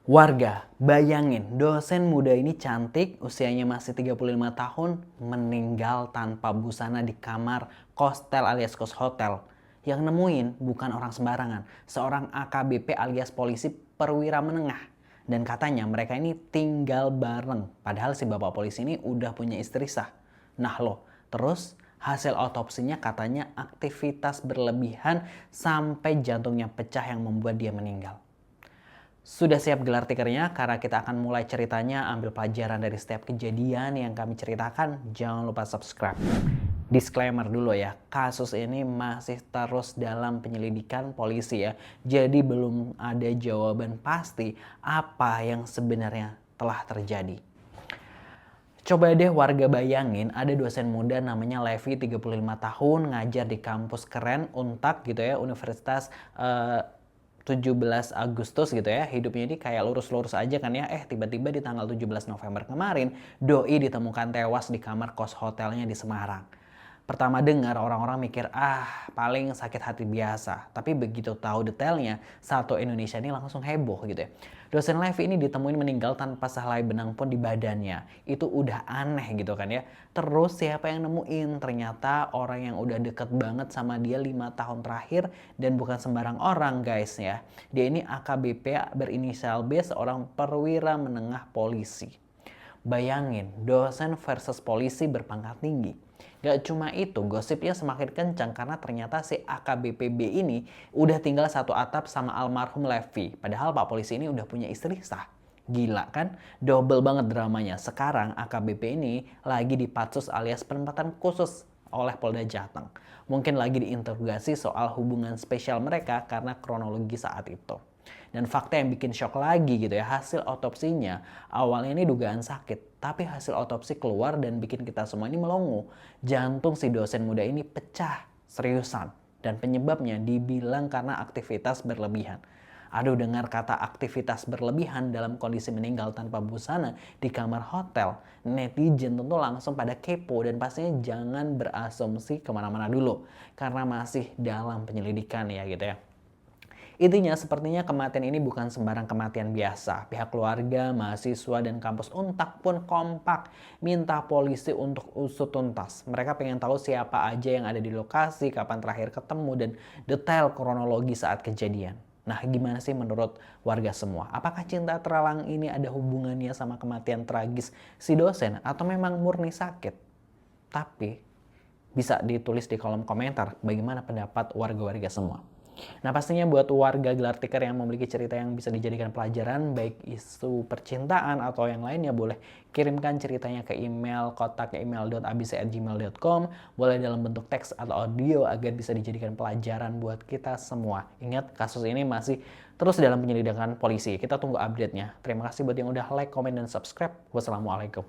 Warga, bayangin dosen muda ini cantik, usianya masih 35 tahun, meninggal tanpa busana di kamar kostel alias kos hotel. Yang nemuin bukan orang sembarangan, seorang AKBP alias polisi perwira menengah. Dan katanya mereka ini tinggal bareng, padahal si bapak polisi ini udah punya istri sah. Nah loh, terus hasil otopsinya katanya aktivitas berlebihan sampai jantungnya pecah yang membuat dia meninggal. Sudah siap gelar tikernya karena kita akan mulai ceritanya, ambil pelajaran dari setiap kejadian yang kami ceritakan. Jangan lupa subscribe. Disclaimer dulu ya, kasus ini masih terus dalam penyelidikan polisi ya. Jadi belum ada jawaban pasti apa yang sebenarnya telah terjadi. Coba deh warga bayangin ada dosen muda namanya Levi 35 tahun ngajar di kampus keren Untak gitu ya, Universitas 17 Agustus gitu ya. Hidupnya ini kayak lurus-lurus aja kan ya. Tiba-tiba di tanggal 17 November kemarin doi ditemukan tewas di kamar kos hotelnya di Semarang. Pertama dengar orang-orang mikir paling sakit hati biasa. Tapi begitu tahu detailnya, satu Indonesia ini langsung heboh gitu ya. Dosen Levi ini ditemuin meninggal tanpa sehelai benang pun di badannya. Itu udah aneh gitu kan ya. Terus siapa yang nemuin? Ternyata orang yang udah deket banget sama dia 5 tahun terakhir dan bukan sembarang orang guys ya. Dia ini AKBP berinisial B, seorang perwira menengah polisi. Bayangin, dosen versus polisi berpangkat tinggi. Gak cuma itu, gosipnya semakin kencang karena ternyata si AKBP-B ini udah tinggal satu atap sama almarhum Levi. Padahal Pak Polisi ini udah punya istri sah. Gila kan? Double banget dramanya. Sekarang AKBP ini lagi di Patsus alias penempatan khusus oleh Polda Jateng. Mungkin lagi diinterogasi soal hubungan spesial mereka karena kronologi saat itu. Dan fakta yang bikin shock lagi gitu ya, hasil otopsinya awalnya ini dugaan sakit, tapi hasil otopsi keluar dan bikin kita semua ini melongo. Jantung si dosen muda ini pecah seriusan dan penyebabnya dibilang karena aktivitas berlebihan. Aduh, dengar kata aktivitas berlebihan dalam kondisi meninggal tanpa busana di kamar hotel, netizen tentu langsung pada kepo dan pastinya jangan berasumsi kemana-mana dulu karena masih dalam penyelidikan ya gitu ya. Intinya sepertinya kematian ini bukan sembarang kematian biasa. Pihak keluarga, mahasiswa, dan kampus Untak pun kompak minta polisi untuk usut tuntas. Mereka pengen tahu siapa aja yang ada di lokasi, kapan terakhir ketemu, dan detail kronologi saat kejadian. Nah, gimana sih menurut warga semua? Apakah cinta terlalang ini ada hubungannya sama kematian tragis si dosen atau memang murni sakit? Tapi bisa ditulis di kolom komentar bagaimana pendapat warga-warga semua. Nah pastinya buat warga gelar tikar yang memiliki cerita yang bisa dijadikan pelajaran, baik isu percintaan atau yang lainnya, boleh kirimkan ceritanya ke email kotak email.abc@gmail.com, boleh dalam bentuk teks atau audio agar bisa dijadikan pelajaran buat kita semua. Ingat, kasus ini masih terus dalam penyelidikan polisi. Kita tunggu update-nya. Terima kasih buat yang udah like, komen, dan subscribe. Wassalamualaikum.